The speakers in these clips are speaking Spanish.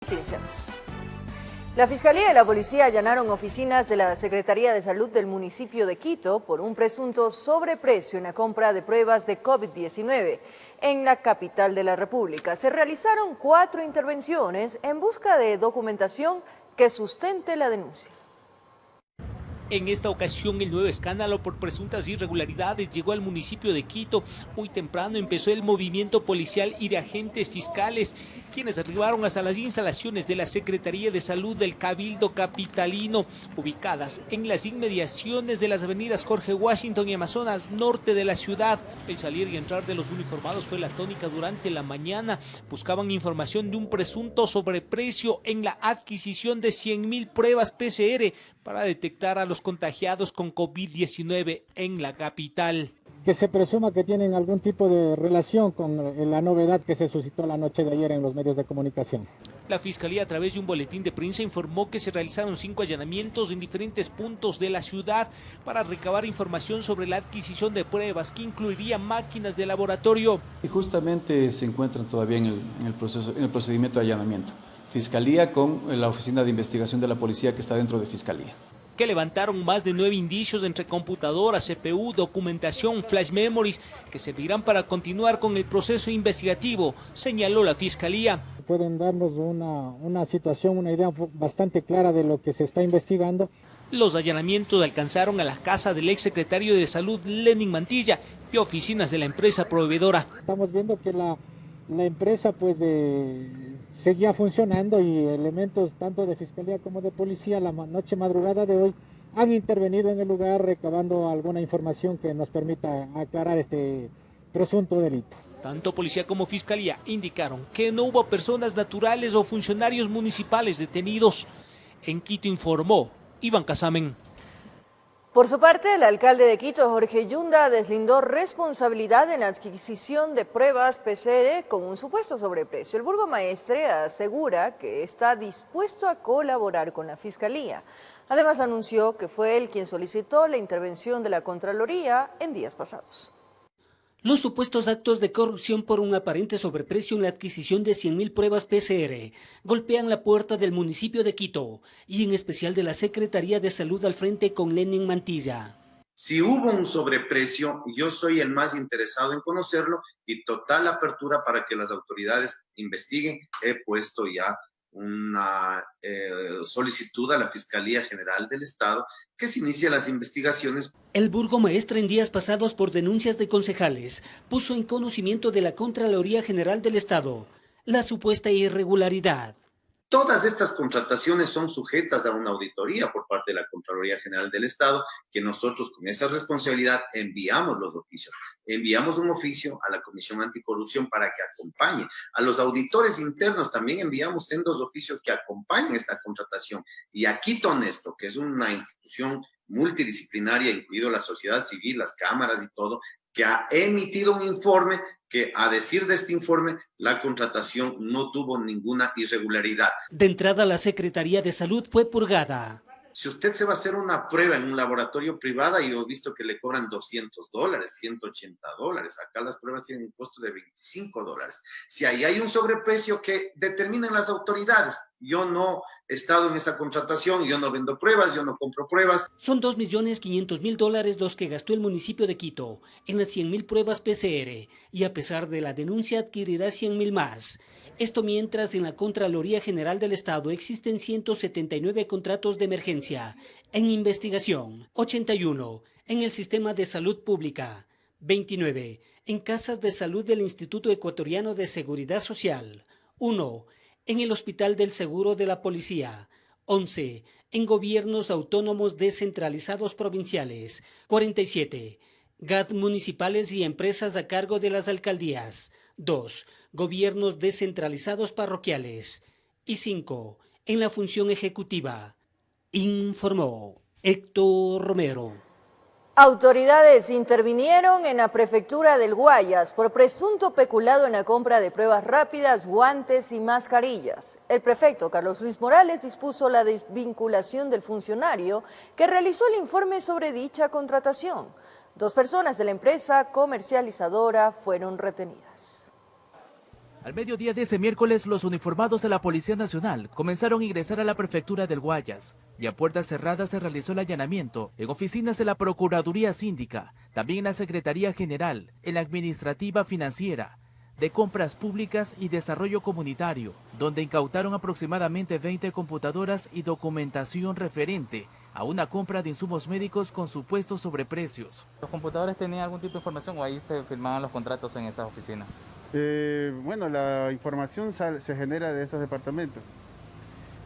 Ahorita iniciamos. La Fiscalía y la Policía allanaron oficinas de la Secretaría de Salud del municipio de Quito por un presunto sobreprecio en la compra de pruebas de COVID-19 en la capital de la República. Se realizaron 4 intervenciones en busca de documentación que sustente la denuncia. En esta ocasión, el nuevo escándalo por presuntas irregularidades llegó al municipio de Quito. Muy temprano empezó el movimiento policial y de agentes fiscales, quienes arribaron hasta las instalaciones de la Secretaría de Salud del Cabildo Capitalino, ubicadas en las inmediaciones de las avenidas Jorge Washington y Amazonas, norte de la ciudad. El salir y entrar de los uniformados fue la tónica durante la mañana. Buscaban información de un presunto sobreprecio en la adquisición de 100.000 pruebas PCR para detectar a los contagiados con COVID-19 en la capital. Que se presuma que tienen algún tipo de relación con la novedad que se suscitó la noche de ayer en los medios de comunicación. La Fiscalía, a través de un boletín de prensa, informó que se realizaron 5 allanamientos en diferentes puntos de la ciudad para recabar información sobre la adquisición de pruebas, que incluiría máquinas de laboratorio. Y justamente se encuentran todavía en el procedimiento de allanamiento. Fiscalía con la Oficina de Investigación de la Policía que está dentro de Fiscalía. Que levantaron más de 9 indicios entre computadoras, CPU, documentación, flash memories, que servirán para continuar con el proceso investigativo, señaló la Fiscalía. Pueden darnos una situación, una idea bastante clara de lo que se está investigando. Los allanamientos alcanzaron a la casa del exsecretario de Salud, Lenin Mantilla, y oficinas de la empresa proveedora. Estamos viendo que la empresa seguía funcionando y elementos tanto de Fiscalía como de Policía la noche madrugada de hoy han intervenido en el lugar recabando alguna información que nos permita aclarar este presunto delito. Tanto Policía como Fiscalía indicaron que no hubo personas naturales o funcionarios municipales detenidos. En Quito informó Iván Casamen. Por su parte, el alcalde de Quito, Jorge Yunda, deslindó responsabilidad en la adquisición de pruebas PCR con un supuesto sobreprecio. El burgomaestre asegura que está dispuesto a colaborar con la Fiscalía. Además, anunció que fue él quien solicitó la intervención de la Contraloría en días pasados. Los supuestos actos de corrupción por un aparente sobreprecio en la adquisición de 100.000 pruebas PCR golpean la puerta del municipio de Quito y en especial de la Secretaría de Salud al frente con Lenin Mantilla. Si hubo un sobreprecio, yo soy el más interesado en conocerlo y total apertura para que las autoridades investiguen. He puesto ya una solicitud a la Fiscalía General del Estado que se inicie las investigaciones. El burgomaestre en días pasados por denuncias de concejales puso en conocimiento de la Contraloría General del Estado la supuesta irregularidad. Todas estas contrataciones son sujetas a una auditoría por parte de la Contraloría General del Estado, que nosotros con esa responsabilidad enviamos los oficios. Enviamos un oficio a la Comisión Anticorrupción para que acompañe. A los auditores internos también enviamos sendos oficios que acompañen esta contratación. Y a Quito Honesto, que es una institución multidisciplinaria, incluido la sociedad civil, las cámaras y todo, que ha emitido un informe que, a decir de este informe, la contratación no tuvo ninguna irregularidad. De entrada, la Secretaría de Salud fue purgada. Si usted se va a hacer una prueba en un laboratorio privado, yo he visto que le cobran $200, $180. Acá las pruebas tienen un costo de $25. Si ahí hay un sobreprecio que determinan las autoridades, yo no he estado en esta contratación, yo no vendo pruebas, yo no compro pruebas. Son $2.500.000 los que gastó el municipio de Quito en las 100.000 pruebas PCR y a pesar de la denuncia adquirirá 100.000 más. Esto mientras en la Contraloría General del Estado existen 179 contratos de emergencia en investigación, 81 en el sistema de salud pública, 29 en casas de salud del Instituto Ecuatoriano de Seguridad Social, 1 en el Hospital del Seguro de la Policía, 11 en gobiernos autónomos descentralizados provinciales, 47 GAD municipales y empresas a cargo de las alcaldías, 2 gobiernos descentralizados parroquiales y 5 en la función ejecutiva, informó Héctor Romero. Autoridades intervinieron en la prefectura del Guayas por presunto peculado en la compra de pruebas rápidas, guantes y mascarillas. El prefecto Carlos Luis Morales dispuso la desvinculación del funcionario que realizó el informe sobre dicha contratación. 2 personas de la empresa comercializadora fueron retenidas. Al mediodía de ese miércoles, los uniformados de la Policía Nacional comenzaron a ingresar a la prefectura del Guayas y a puertas cerradas se realizó el allanamiento en oficinas de la Procuraduría Síndica, también en la Secretaría General, en la Administrativa Financiera, de Compras Públicas y Desarrollo Comunitario, donde incautaron aproximadamente 20 computadoras y documentación referente a una compra de insumos médicos con supuestos sobreprecios. ¿Los computadores tenían algún tipo de información o ahí se firmaban los contratos en esas oficinas? Bueno, la información se genera de esos departamentos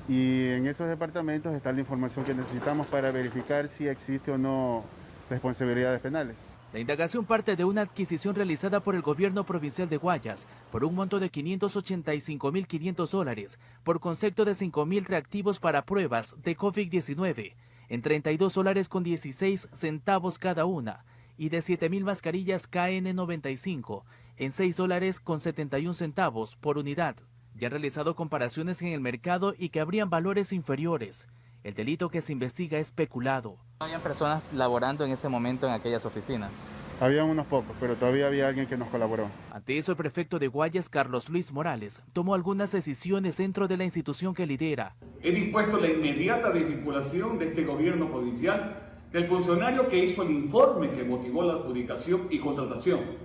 y en esos departamentos está la información que necesitamos para verificar si existe o no responsabilidades penales. La indagación parte de una adquisición realizada por el gobierno provincial de Guayas por un monto de $585.500 por concepto de 5.000 reactivos para pruebas de COVID-19 en $32.16 cada una y de 7.000 mascarillas KN95 en $6.71 por unidad. Ya han realizado comparaciones en el mercado y que habrían valores inferiores. El delito que se investiga es peculado. ¿No habían personas laborando en ese momento en aquellas oficinas? Había unos pocos, pero todavía había alguien que nos colaboró. Ante eso, el prefecto de Guayas, Carlos Luis Morales, tomó algunas decisiones dentro de la institución que lidera. He dispuesto la inmediata desvinculación de este gobierno provincial del funcionario que hizo el informe que motivó la adjudicación y contratación.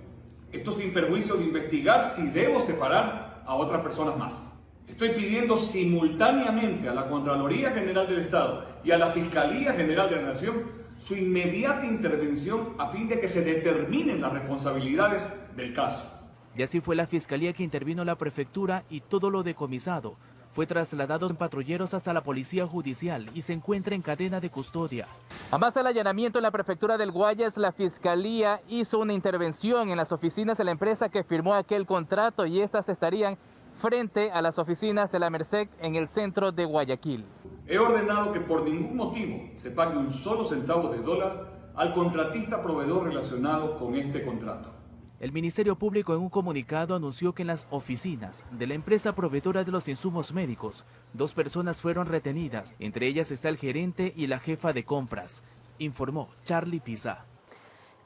Esto sin perjuicio de investigar si debo separar a otras personas más. Estoy pidiendo simultáneamente a la Contraloría General del Estado y a la Fiscalía General de la Nación su inmediata intervención a fin de que se determinen las responsabilidades del caso. Y así fue la Fiscalía que intervino en la prefectura y todo lo decomisado fue trasladado en patrulleros hasta la Policía Judicial y se encuentra en cadena de custodia. Además del allanamiento en la prefectura del Guayas, la Fiscalía hizo una intervención en las oficinas de la empresa que firmó aquel contrato y estas estarían frente a las oficinas de la Merced en el centro de Guayaquil. He ordenado que por ningún motivo se pague un solo centavo de dólar al contratista proveedor relacionado con este contrato. El Ministerio Público en un comunicado anunció que en las oficinas de la empresa proveedora de los insumos médicos, 2 personas fueron retenidas, entre ellas está el gerente y la jefa de compras, informó Charlie Pisa.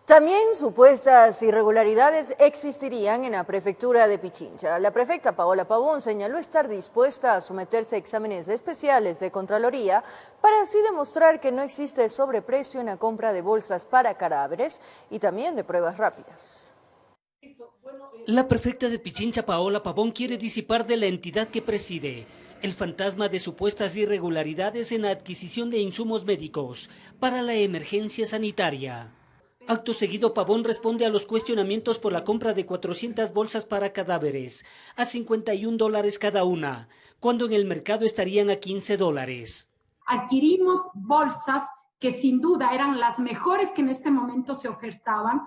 También supuestas irregularidades existirían en la prefectura de Pichincha. La prefecta Paola Pavón señaló estar dispuesta a someterse a exámenes especiales de Contraloría para así demostrar que no existe sobreprecio en la compra de bolsas para cadáveres y también de pruebas rápidas. La prefecta de Pichincha, Paola Pavón, quiere disipar de la entidad que preside el fantasma de supuestas irregularidades en la adquisición de insumos médicos para la emergencia sanitaria. Acto seguido, Pavón responde a los cuestionamientos por la compra de 400 bolsas para cadáveres a $51 cada una, cuando en el mercado estarían a $15. Adquirimos bolsas que sin duda eran las mejores que en este momento se ofertaban,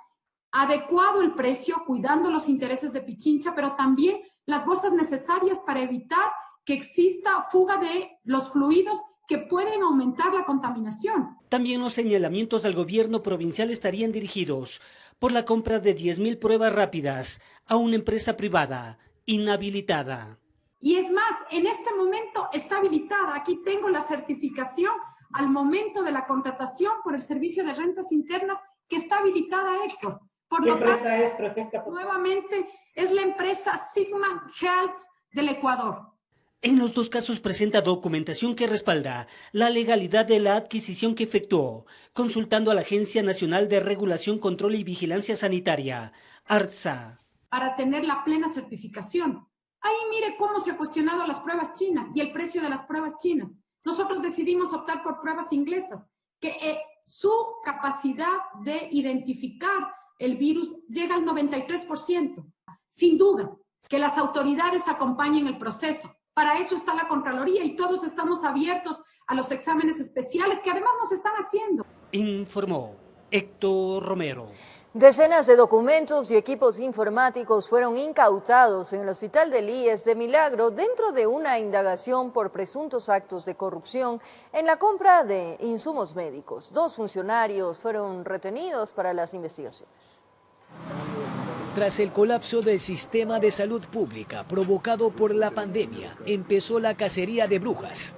adecuado el precio, cuidando los intereses de Pichincha, pero también las bolsas necesarias para evitar que exista fuga de los fluidos que pueden aumentar la contaminación. También los señalamientos al gobierno provincial estarían dirigidos por la compra de 10.000 pruebas rápidas a una empresa privada inhabilitada. Y es más, en este momento está habilitada. Aquí tengo la certificación al momento de la contratación por el Servicio de Rentas Internas que está habilitada, Héctor. Por lo tanto, es, prefecta? Nuevamente, es la empresa Sigma Health del Ecuador. En los 2 casos presenta documentación que respalda la legalidad de la adquisición que efectuó, consultando a la Agencia Nacional de Regulación, Control y Vigilancia Sanitaria, ARTSA. Para tener la plena certificación. Ahí mire cómo se ha cuestionado las pruebas chinas y el precio de las pruebas chinas. Nosotros decidimos optar por pruebas inglesas, que su capacidad de identificar el virus llega al 93%. Sin duda, que las autoridades acompañen el proceso. Para eso está la Contraloría y todos estamos abiertos a los exámenes especiales que además nos están haciendo. Informó Héctor Romero. Decenas de documentos y equipos informáticos fueron incautados en el Hospital del IES de Milagro dentro de una indagación por presuntos actos de corrupción en la compra de insumos médicos. 2 funcionarios fueron retenidos para las investigaciones. Tras el colapso del sistema de salud pública provocado por la pandemia, empezó la cacería de brujas.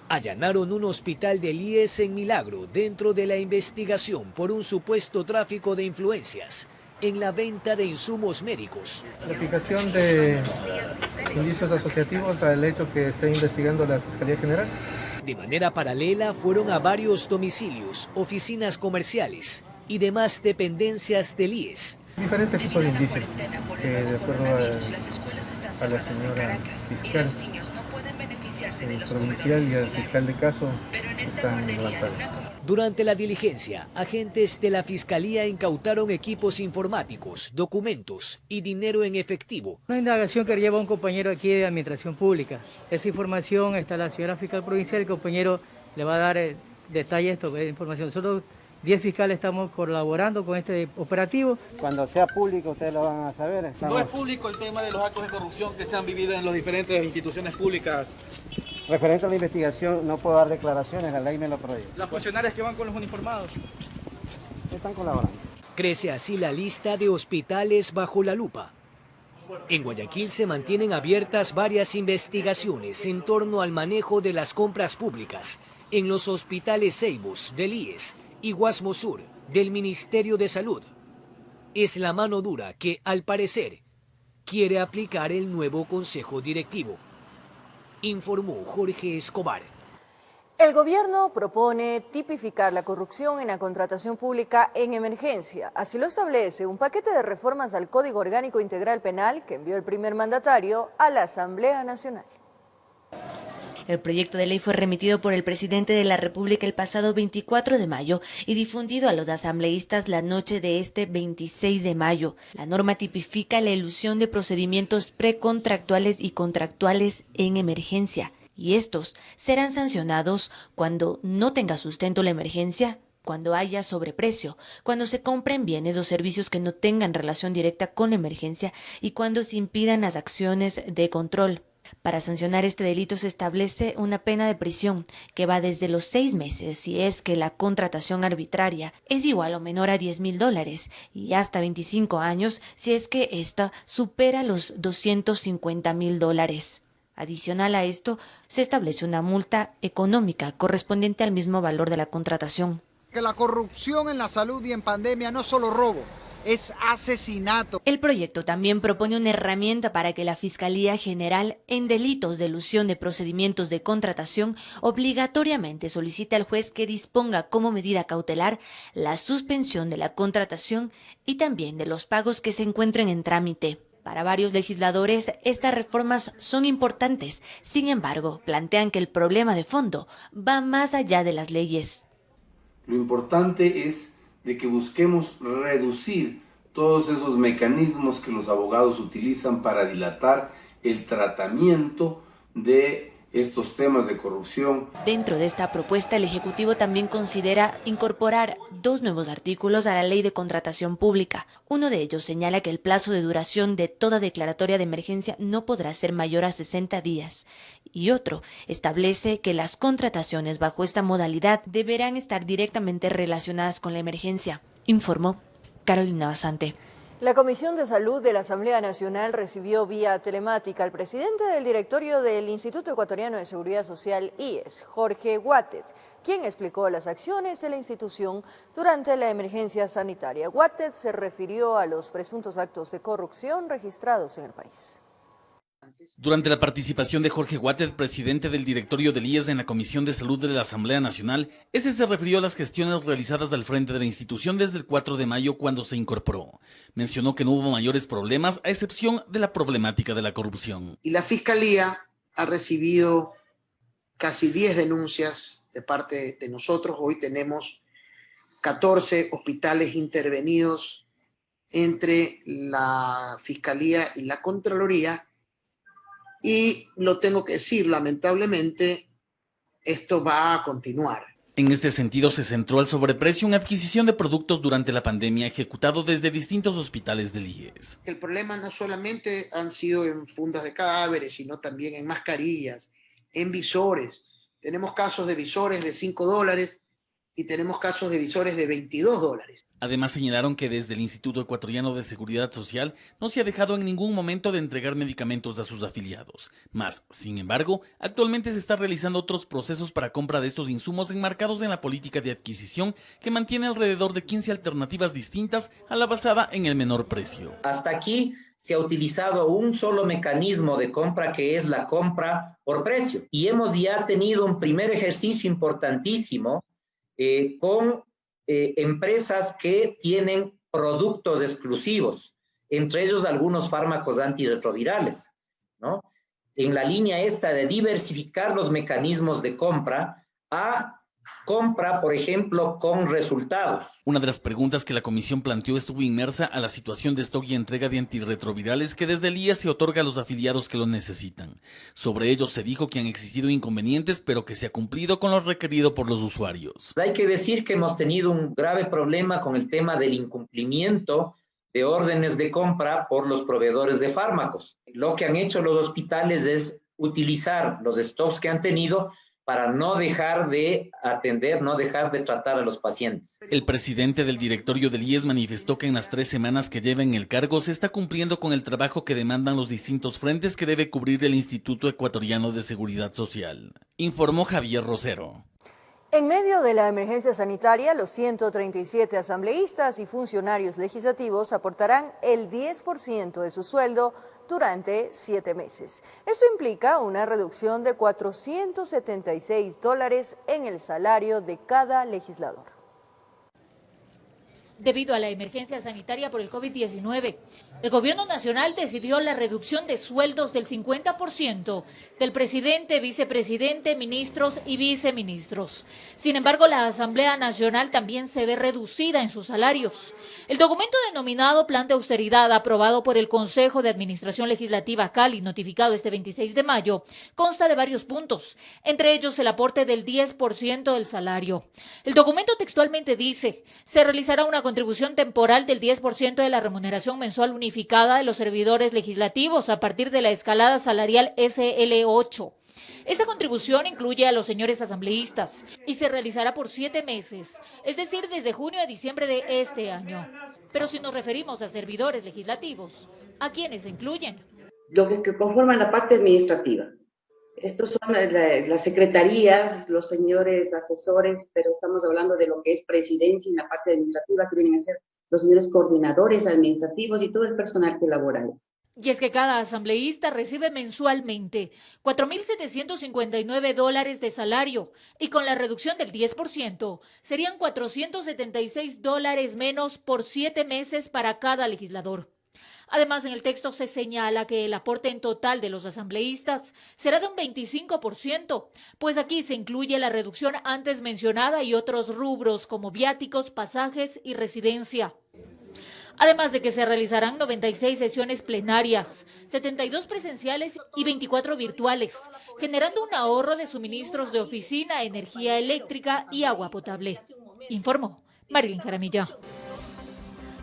Allanaron un hospital del IES en Milagro dentro de la investigación por un supuesto tráfico de influencias en la venta de insumos médicos. La fijación de indicios asociativos al hecho que está investigando la Fiscalía General. De manera paralela fueron a varios domicilios, oficinas comerciales y demás dependencias del IES. Diferentes tipos de indicios que de acuerdo a la señora fiscal provincial y al fiscal de caso están levantados. Durante la diligencia, agentes de la Fiscalía incautaron equipos informáticos, documentos y dinero en efectivo. Una indagación que lleva un compañero aquí de Administración Pública. Esa información está la señora fiscal provincial, el compañero le va a dar detalles de información. Nosotros 10 fiscales estamos colaborando con este operativo. Cuando sea público ustedes lo van a saber. ¿No es público el tema de los actos de corrupción que se han vivido en las diferentes instituciones públicas? Referente a la investigación no puedo dar declaraciones, la ley me lo prohíbe. ¿Las funcionarias que van con los uniformados? Están colaborando. Crece así la lista de hospitales bajo la lupa. En Guayaquil se mantienen abiertas varias investigaciones en torno al manejo de las compras públicas en los hospitales Ceibos, del IES y Guasmo Sur, del Ministerio de Salud. Es la mano dura que, al parecer, quiere aplicar el nuevo Consejo Directivo. Informó Jorge Escobar. El gobierno propone tipificar la corrupción en la contratación pública en emergencia. Así lo establece un paquete de reformas al Código Orgánico Integral Penal que envió el primer mandatario a la Asamblea Nacional. El proyecto de ley fue remitido por el presidente de la República el pasado 24 de mayo y difundido a los asambleístas la noche de este 26 de mayo. La norma tipifica la elusión de procedimientos precontractuales y contractuales en emergencia, y estos serán sancionados cuando no tenga sustento la emergencia, cuando haya sobreprecio, cuando se compren bienes o servicios que no tengan relación directa con la emergencia y cuando se impidan las acciones de control. Para sancionar este delito se establece una pena de prisión que va desde los 6 meses si es que la contratación arbitraria es igual o menor a $10,000 y hasta 25 años si es que ésta supera los $250,000. Adicional a esto, se establece una multa económica correspondiente al mismo valor de la contratación. Que la corrupción en la salud y en pandemia no es solo robo, es asesinato. El proyecto también propone una herramienta para que la Fiscalía General en delitos de elusión de procedimientos de contratación obligatoriamente solicite al juez que disponga como medida cautelar la suspensión de la contratación y también de los pagos que se encuentren en trámite. Para varios legisladores, estas reformas son importantes. Sin embargo, plantean que el problema de fondo va más allá de las leyes. Lo importante es de que busquemos reducir todos esos mecanismos que los abogados utilizan para dilatar el tratamiento de estos temas de corrupción. Dentro de esta propuesta, el Ejecutivo también considera incorporar 2 nuevos artículos a la Ley de Contratación Pública. Uno de ellos señala que el plazo de duración de toda declaratoria de emergencia no podrá ser mayor a 60 días. Y otro establece que las contrataciones bajo esta modalidad deberán estar directamente relacionadas con la emergencia, informó Carolina Basante. La Comisión de Salud de la Asamblea Nacional recibió vía telemática al presidente del directorio del Instituto Ecuatoriano de Seguridad Social, IES, Jorge Guattet, quien explicó las acciones de la institución durante la emergencia sanitaria. Guattet se refirió a los presuntos actos de corrupción registrados en el país. Durante la participación de Jorge Guattet, presidente del directorio del IES en la Comisión de Salud de la Asamblea Nacional, ese se refirió a las gestiones realizadas al frente de la institución desde el 4 de mayo cuando se incorporó. Mencionó que no hubo mayores problemas a excepción de la problemática de la corrupción. Y la Fiscalía ha recibido casi 10 denuncias de parte de nosotros. Hoy tenemos 14 hospitales intervenidos entre la Fiscalía y la Contraloría. Y lo tengo que decir, lamentablemente, esto va a continuar. En este sentido, se centró al sobreprecio en adquisición de productos durante la pandemia ejecutado desde distintos hospitales del IES. El problema no solamente han sido en fundas de cadáveres, sino también en mascarillas, en visores. Tenemos casos de visores de $5 y tenemos casos de visores de $22. Además señalaron que desde el Instituto Ecuatoriano de Seguridad Social no se ha dejado en ningún momento de entregar medicamentos a sus afiliados. Más, sin embargo, actualmente se están realizando otros procesos para compra de estos insumos enmarcados en la política de adquisición que mantiene alrededor de 15 alternativas distintas a la basada en el menor precio. Hasta aquí se ha utilizado un solo mecanismo de compra, que es la compra por precio. Y hemos ya tenido un primer ejercicio importantísimo con empresas que tienen productos exclusivos, entre ellos algunos fármacos antirretrovirales, ¿no? En la línea esta de diversificar los mecanismos de compra a compra, por ejemplo, con resultados. Una de las preguntas que la comisión planteó estuvo inmersa a la situación de stock y entrega de antirretrovirales que desde el IES se otorga a los afiliados que lo necesitan. Sobre ello se dijo que han existido inconvenientes, pero que se ha cumplido con lo requerido por los usuarios. Hay que decir que hemos tenido un grave problema con el tema del incumplimiento de órdenes de compra por los proveedores de fármacos. Lo que han hecho los hospitales es utilizar los stocks que han tenido para no dejar de atender, no dejar de tratar a los pacientes. El presidente del directorio del IES manifestó que en las 3 semanas que lleva en el cargo se está cumpliendo con el trabajo que demandan los distintos frentes que debe cubrir el Instituto Ecuatoriano de Seguridad Social. Informó Javier Rosero. En medio de la emergencia sanitaria, los 137 asambleístas y funcionarios legislativos aportarán el 10% de su sueldo durante 7 meses. Esto implica una reducción de $476 en el salario de cada legislador. Debido a la emergencia sanitaria por el COVID-19, el Gobierno Nacional decidió la reducción de sueldos del 50% del presidente, vicepresidente, ministros y viceministros. Sin embargo, la Asamblea Nacional también se ve reducida en sus salarios. El documento denominado Plan de Austeridad, aprobado por el Consejo de Administración Legislativa Cali, notificado este 26 de mayo, consta de varios puntos, entre ellos el aporte del 10% del salario. El documento textualmente dice: se realizará una contribución temporal del 10% de la remuneración mensual unificada de los servidores legislativos a partir de la escalada salarial SL8. Esa contribución incluye a los señores asambleístas y se realizará por 7 meses, es decir, desde junio a diciembre de este año. Pero si nos referimos a servidores legislativos, ¿a quiénes se incluyen? Lo que conforman la parte administrativa. Estos son las secretarías, los señores asesores, pero estamos hablando de lo que es presidencia y la parte administrativa, que vienen a ser los señores coordinadores administrativos y todo el personal que labora ahí. Y es que cada asambleísta recibe mensualmente $4.759 de salario y con la reducción del 10% serían $476 menos por 7 meses para cada legislador. Además, en el texto se señala que el aporte en total de los asambleístas será de un 25%, pues aquí se incluye la reducción antes mencionada y otros rubros como viáticos, pasajes y residencia. Además de que se realizarán 96 sesiones plenarias, 72 presenciales y 24 virtuales, generando un ahorro de suministros de oficina, energía eléctrica y agua potable. Informó Marilyn Jaramillo.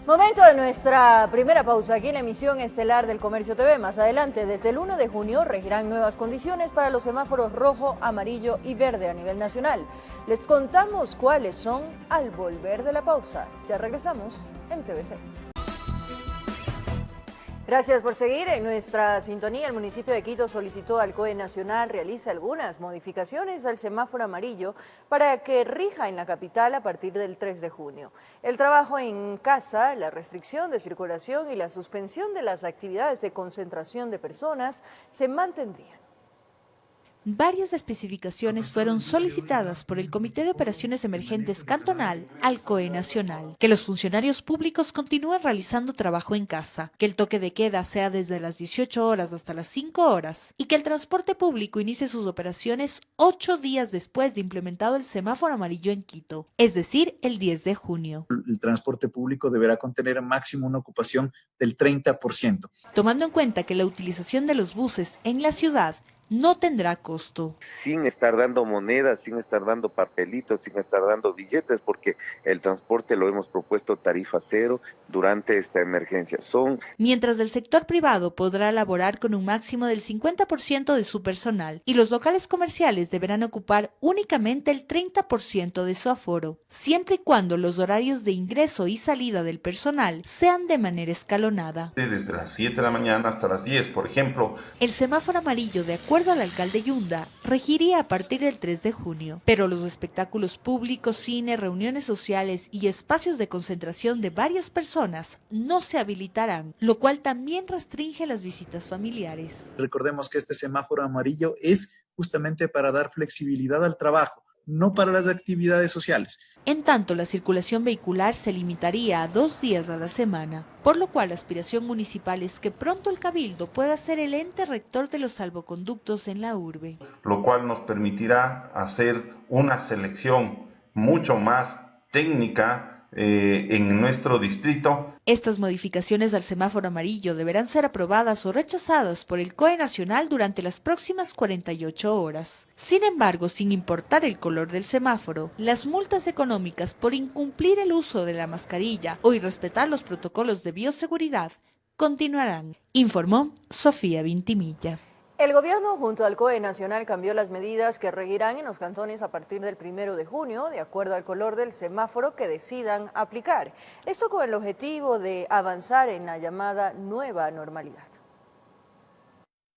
Momento de nuestra primera pausa aquí en la emisión estelar del Comercio TV. Más adelante, desde el 1 de junio, regirán nuevas condiciones para los semáforos rojo, amarillo y verde a nivel nacional. Les contamos cuáles son al volver de la pausa. Ya regresamos en TVC. Gracias por seguir en nuestra sintonía. El municipio de Quito solicitó al COE Nacional realice algunas modificaciones al semáforo amarillo para que rija en la capital a partir del 3 de junio. El trabajo en casa, la restricción de circulación y la suspensión de las actividades de concentración de personas se mantendrían. Varias especificaciones fueron solicitadas por el Comité de Operaciones Emergentes Cantonal al COE Nacional, que los funcionarios públicos continúen realizando trabajo en casa, que el toque de queda sea desde las 18 horas hasta las 5 horas y que el transporte público inicie sus operaciones 8 días después de implementado el semáforo amarillo en Quito, es decir, el 10 de junio. El transporte público deberá contener máximo una ocupación del 30%. Tomando en cuenta que la utilización de los buses en la ciudad no tendrá costo. Sin estar dando monedas, sin estar dando papelitos, sin estar dando billetes, porque el transporte lo hemos propuesto tarifa cero durante esta emergencia. Mientras el sector privado podrá laborar con un máximo del 50% de su personal y los locales comerciales deberán ocupar únicamente el 30% de su aforo, siempre y cuando los horarios de ingreso y salida del personal sean de manera escalonada. Desde las 7 de la mañana hasta las 10, por ejemplo. El semáforo amarillo, de acuerdo al alcalde Yunda, regiría a partir del 3 de junio, pero los espectáculos públicos, cine, reuniones sociales y espacios de concentración de varias personas no se habilitarán, lo cual también restringe las visitas familiares. Recordemos que este semáforo amarillo es justamente para dar flexibilidad al trabajo, no para las actividades sociales. En tanto, la circulación vehicular se limitaría a 2 días a la semana, por lo cual la aspiración municipal es que pronto el Cabildo pueda ser el ente rector de los salvoconductos en la urbe. Lo cual nos permitirá hacer una selección mucho más técnica en nuestro distrito. Estas modificaciones al semáforo amarillo deberán ser aprobadas o rechazadas por el COE Nacional durante las próximas 48 horas. Sin embargo, sin importar el color del semáforo, las multas económicas por incumplir el uso de la mascarilla o irrespetar los protocolos de bioseguridad continuarán, informó Sofía Vintimilla. El gobierno junto al COE Nacional cambió las medidas que regirán en los cantones a partir del 1 de junio, de acuerdo al color del semáforo que decidan aplicar. Esto con el objetivo de avanzar en la llamada nueva normalidad.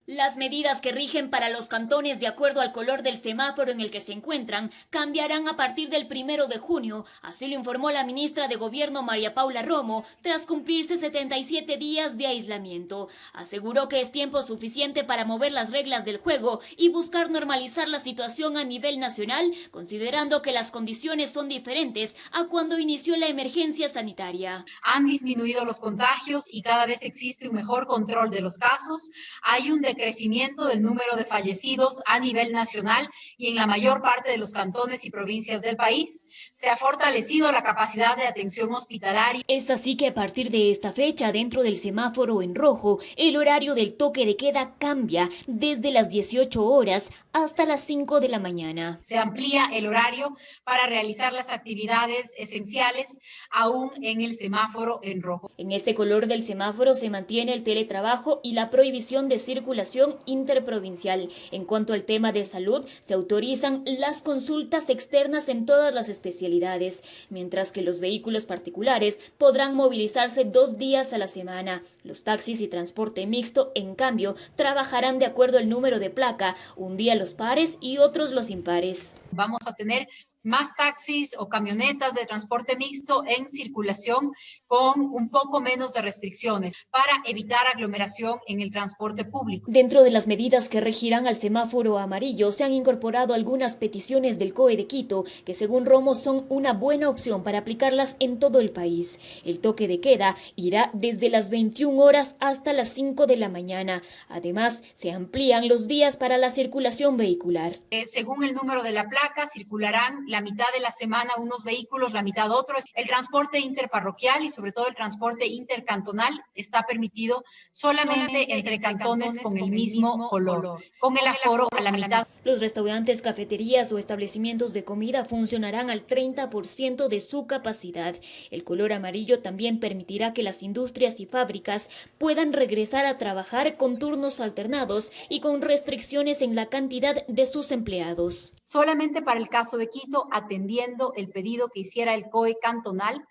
Las medidas que rigen para los cantones de acuerdo al color del semáforo en el que se encuentran cambiarán a partir del 1 de junio, así lo informó la ministra de Gobierno María Paula Romo, tras cumplirse 77 días de aislamiento. Aseguró que es tiempo suficiente para mover las reglas del juego y buscar normalizar la situación a nivel nacional, considerando que las condiciones son diferentes a cuando inició la emergencia sanitaria. Han disminuido los contagios y cada vez existe un mejor control de los casos. Hay un crecimiento del número de fallecidos a nivel nacional y en la mayor parte de los cantones y provincias del país. Se ha fortalecido la capacidad de atención hospitalaria. Es así que a partir de esta fecha, dentro del semáforo en rojo, el horario del toque de queda cambia desde las 18 horas hasta las 5 de la mañana. Se amplía el horario para realizar las actividades esenciales aún en el semáforo en rojo. En este color del semáforo se mantiene el teletrabajo y la prohibición de circulación interprovincial. En cuanto al tema de salud, se autorizan las consultas externas en todas las especialidades, mientras que los vehículos particulares podrán movilizarse 2 días a la semana. Los taxis y transporte mixto, en cambio, trabajarán de acuerdo al número de placa, un día los pares y otros los impares. Vamos a tener más taxis o camionetas de transporte mixto en circulación con un poco menos de restricciones para evitar aglomeración en el transporte público. Dentro de las medidas que regirán al semáforo amarillo se han incorporado algunas peticiones del COE de Quito que según Romo son una buena opción para aplicarlas en todo el país. El toque de queda irá desde las 21 horas hasta las 5 de la mañana. Además, se amplían los días para la circulación vehicular. Según el número de la placa, circularán la mitad de la semana unos vehículos, la mitad otros. El transporte interparroquial y sobre todo el transporte intercantonal está permitido solamente entre cantones con el mismo color, con el aforo a la mitad. Los restaurantes, cafeterías o establecimientos de comida funcionarán al 30% de su capacidad. El color amarillo también permitirá que las industrias y fábricas puedan regresar a trabajar con turnos alternados y con restricciones en la cantidad de sus empleados. Solamente para el caso de Quito, atendiendo el pedido que hiciera el COE cantonal,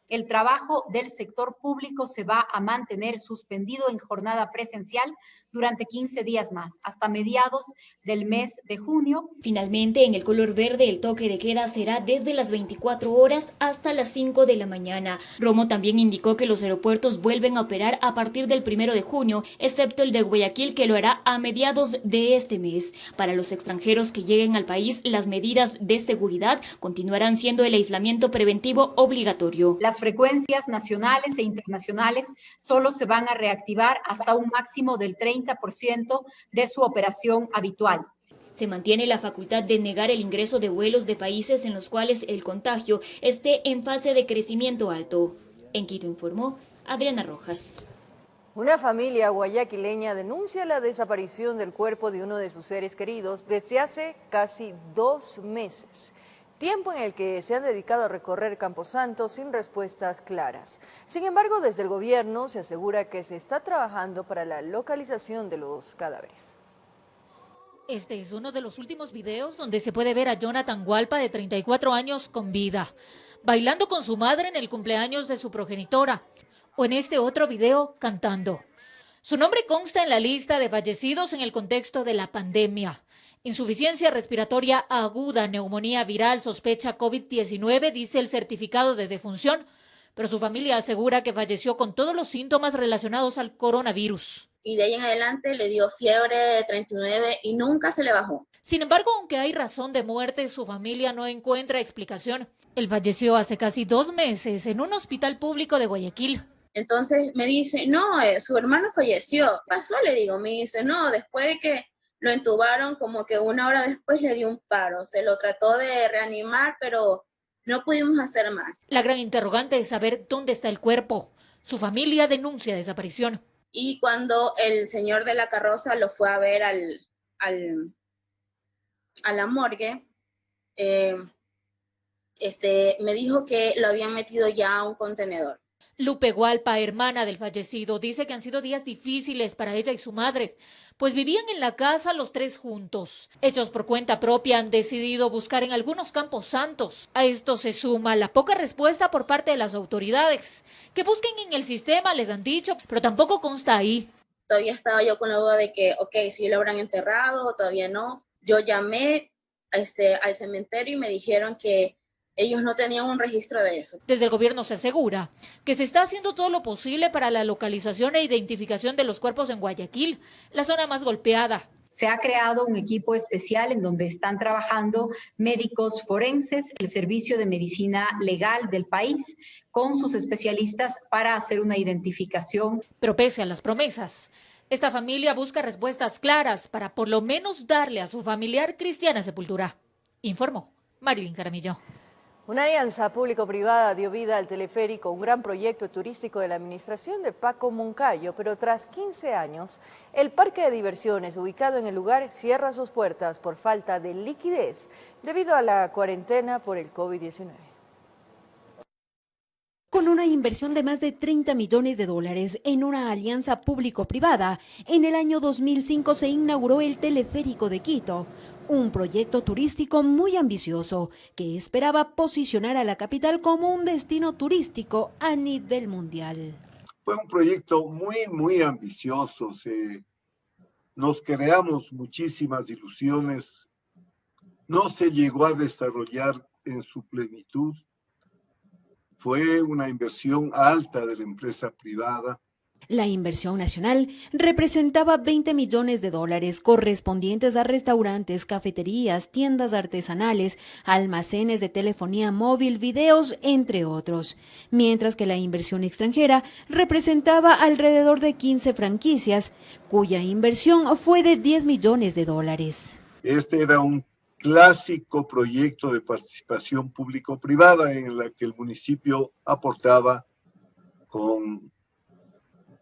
el trabajo del sector público se va a mantener suspendido en jornada presencial durante 15 días más, hasta mediados del mes de junio. Finalmente, en el color verde, el toque de queda será desde las 24 horas hasta las 5 de la mañana. Romo también indicó que los aeropuertos vuelven a operar a partir del 1 de junio, excepto el de Guayaquil, que lo hará a mediados de este mes. Para los extranjeros que lleguen al país, las medidas de seguridad continuarán siendo el aislamiento preventivo obligatorio. Las frecuencias nacionales e internacionales solo se van a reactivar hasta un máximo del 30% de su operación habitual. Se mantiene la facultad de negar el ingreso de vuelos de países en los cuales el contagio esté en fase de crecimiento alto. En Quito informó Adriana Rojas. Una familia guayaquileña denuncia la desaparición del cuerpo de uno de sus seres queridos desde hace casi 2 meses, tiempo en el que se han dedicado a recorrer Camposanto sin respuestas claras. Sin embargo, desde el gobierno se asegura que se está trabajando para la localización de los cadáveres. Este es uno de los últimos videos donde se puede ver a Jonathan Hualpa, de 34 años, con vida, bailando con su madre en el cumpleaños de su progenitora, o en este otro video cantando. Su nombre consta en la lista de fallecidos en el contexto de la pandemia. Insuficiencia respiratoria aguda, neumonía viral, sospecha COVID-19, dice el certificado de defunción, pero su familia asegura que falleció con todos los síntomas relacionados al coronavirus. Y de ahí en adelante le dio fiebre de 39 y nunca se le bajó. Sin embargo, aunque hay razón de muerte, su familia no encuentra explicación. Él falleció hace casi 2 meses en un hospital público de Guayaquil. Entonces me dice, no, su hermano falleció. ¿Qué pasó? Le digo, me dice, no, después de que lo entubaron, como que 1 hora después le dio un paro. Se lo trató de reanimar, pero no pudimos hacer más. La gran interrogante es saber dónde está el cuerpo. Su familia denuncia desaparición. Y cuando el señor de la carroza lo fue a ver a la morgue, me dijo que lo habían metido ya a un contenedor. Lupe Hualpa, hermana del fallecido, dice que han sido días difíciles para ella y su madre, pues vivían en la casa los 3 juntos. Ellos por cuenta propia han decidido buscar en algunos campos santos. A esto se suma la poca respuesta por parte de las autoridades. Que busquen en el sistema, les han dicho, pero tampoco consta ahí. Todavía estaba yo con la duda de que, si lo habrán enterrado o todavía no. Yo llamé al cementerio y me dijeron que ellos no tenían un registro de eso. Desde el gobierno se asegura que se está haciendo todo lo posible para la localización e identificación de los cuerpos en Guayaquil, la zona más golpeada. Se ha creado un equipo especial en donde están trabajando médicos forenses, el Servicio de Medicina Legal del país, con sus especialistas para hacer una identificación. Pero pese a las promesas, esta familia busca respuestas claras para por lo menos darle a su familiar cristiana sepultura. Informó Marilyn Jaramillo. Una alianza público-privada dio vida al teleférico, un gran proyecto turístico de la administración de Paco Moncayo, pero tras 15 años, el parque de diversiones ubicado en el lugar cierra sus puertas por falta de liquidez debido a la cuarentena por el COVID-19. Con una inversión de más de 30 millones de dólares en una alianza público-privada, en el año 2005 se inauguró el teleférico de Quito, un proyecto turístico muy ambicioso que esperaba posicionar a la capital como un destino turístico a nivel mundial. Fue un proyecto muy ambicioso, nos creamos muchísimas ilusiones, no se llegó a desarrollar en su plenitud. Fue una inversión alta de la empresa privada. La inversión nacional representaba 20 millones de dólares correspondientes a restaurantes, cafeterías, tiendas artesanales, almacenes de telefonía móvil, videos, entre otros. Mientras que la inversión extranjera representaba alrededor de 15 franquicias, cuya inversión fue de 10 millones de dólares. Este era un clásico proyecto de participación público-privada en la que el municipio aportaba con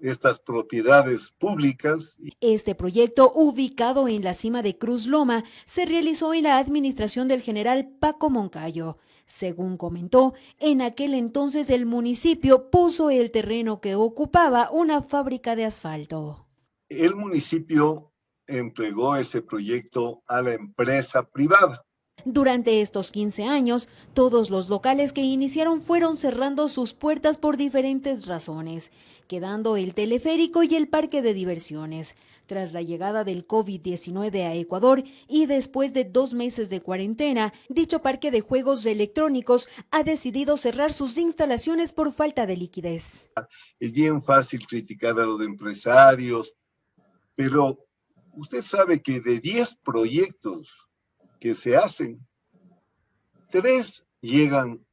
estas propiedades públicas. Este proyecto, ubicado en la cima de Cruz Loma, se realizó en la administración del general Paco Moncayo. Según comentó, en aquel entonces el municipio puso el terreno que ocupaba una fábrica de asfalto. El municipio entregó ese proyecto a la empresa privada. Durante estos 15 años, todos los locales que iniciaron fueron cerrando sus puertas por diferentes razones, quedando el teleférico y el parque de diversiones. Tras la llegada del COVID-19 a Ecuador y después de 2 meses de cuarentena, dicho parque de juegos electrónicos ha decidido cerrar sus instalaciones por falta de liquidez. Es bien fácil criticar a los empresarios, pero usted sabe que de 10 proyectos que se hacen, 3 llegan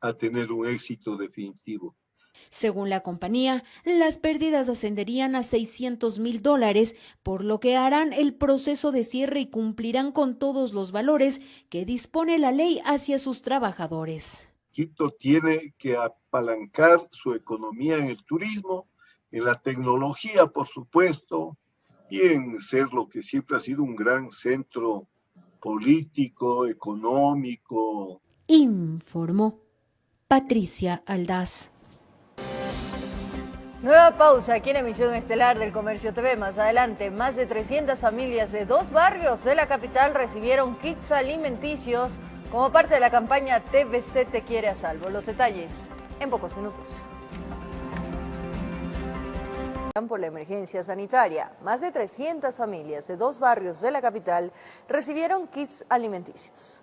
a tener un éxito definitivo. Según la compañía, las pérdidas ascenderían a $600,000, por lo que harán el proceso de cierre y cumplirán con todos los valores que dispone la ley hacia sus trabajadores. Quito tiene que apalancar su economía en el turismo, en la tecnología, por supuesto, y en ser lo que siempre ha sido un gran centro político, económico. Informó Patricia Aldaz. Nueva pausa aquí en Emisión Estelar del Comercio TV. Más adelante, más de 300 familias de 2 barrios de la capital recibieron kits alimenticios como parte de la campaña TVC Te Quiere a Salvo. Los detalles en pocos minutos. Por la emergencia sanitaria, más de 300 familias de 2 barrios de la capital recibieron kits alimenticios.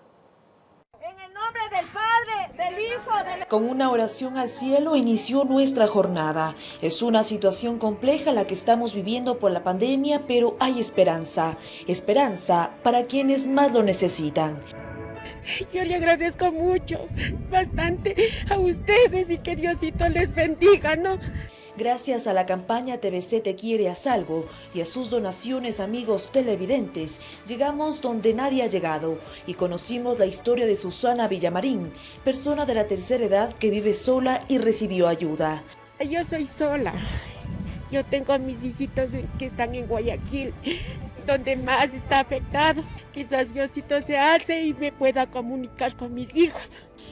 En el nombre del Padre, del Hijo, Con una oración al cielo inició nuestra jornada. Es una situación compleja la que estamos viviendo por la pandemia, pero hay esperanza. Esperanza para quienes más lo necesitan. Yo le agradezco mucho, bastante a ustedes y que Diosito les bendiga, ¿no? Gracias a la campaña TVC Te Quiere a Salvo y a sus donaciones, amigos televidentes, llegamos donde nadie ha llegado y conocimos la historia de Susana Villamarín, persona de la tercera edad que vive sola y recibió ayuda. Yo soy sola. Yo tengo a mis hijitos que están en Guayaquil, donde más está afectado. Quizás Diosito se alce y me pueda comunicar con mis hijos.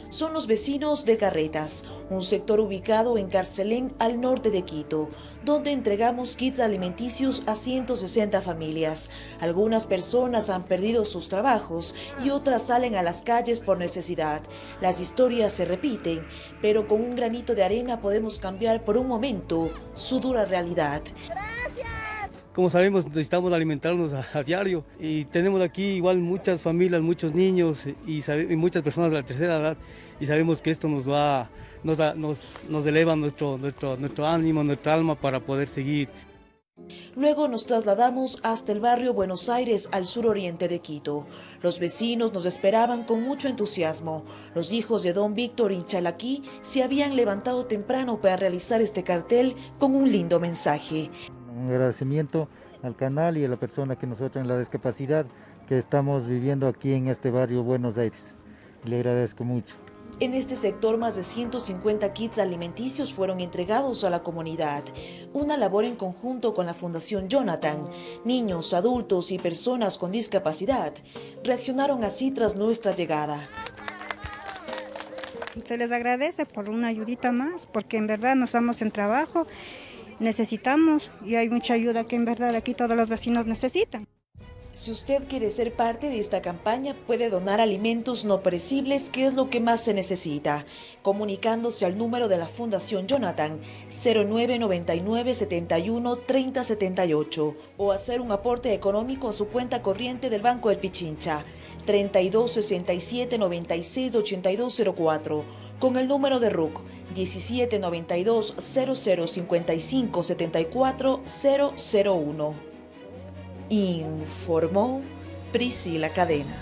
Son los vecinos de Carretas, un sector ubicado en Carcelén, al norte de Quito, donde entregamos kits alimenticios a 160 familias. Algunas personas han perdido sus trabajos y otras salen a las calles por necesidad. Las historias se repiten, pero con un granito de arena podemos cambiar por un momento su dura realidad. Como sabemos, necesitamos alimentarnos a diario y tenemos aquí igual muchas familias, muchos niños y muchas personas de la tercera edad y sabemos que esto nos eleva nuestro ánimo, nuestra alma para poder seguir. Luego nos trasladamos hasta el barrio Buenos Aires, al suroriente de Quito. Los vecinos nos esperaban con mucho entusiasmo. Los hijos de don Víctor Inchalaquí se habían levantado temprano para realizar este cartel con un lindo mensaje. Un agradecimiento al canal y a la persona que nosotros en la discapacidad que estamos viviendo aquí en este barrio Buenos Aires. Le agradezco mucho. En este sector más de 150 kits alimenticios fueron entregados a la comunidad. Una labor en conjunto con la Fundación Jonathan. Niños, adultos y personas con discapacidad reaccionaron así tras nuestra llegada. Se les agradece por una ayudita más, porque en verdad no estamos en trabajo. Necesitamos y hay mucha ayuda que en verdad aquí todos los vecinos necesitan. Si usted quiere ser parte de esta campaña, puede donar alimentos no perecibles, que es lo que más se necesita, comunicándose al número de la Fundación Jonathan 0999 71 30 78 o hacer un aporte económico a su cuenta corriente del Banco del Pichincha 32 67 96 8204 con el número de RUC 1792 00 55 74 001. Informó Priscila Cadena.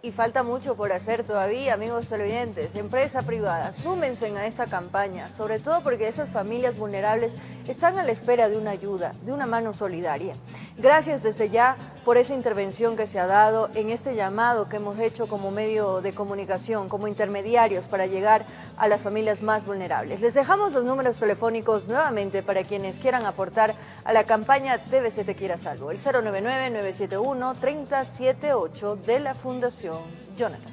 Y falta mucho por hacer todavía, amigos televidentes. Empresa privada, súmense a esta campaña, sobre todo porque esas familias vulnerables están a la espera de una ayuda, de una mano solidaria. Gracias desde ya por esa intervención que se ha dado en este llamado que hemos hecho como medio de comunicación, como intermediarios para llegar a las familias más vulnerables. Les dejamos los números telefónicos nuevamente para quienes quieran aportar a la campaña TVC Te Quiere a Salvo, el 099-971-3078 de la Fundación Jonathan.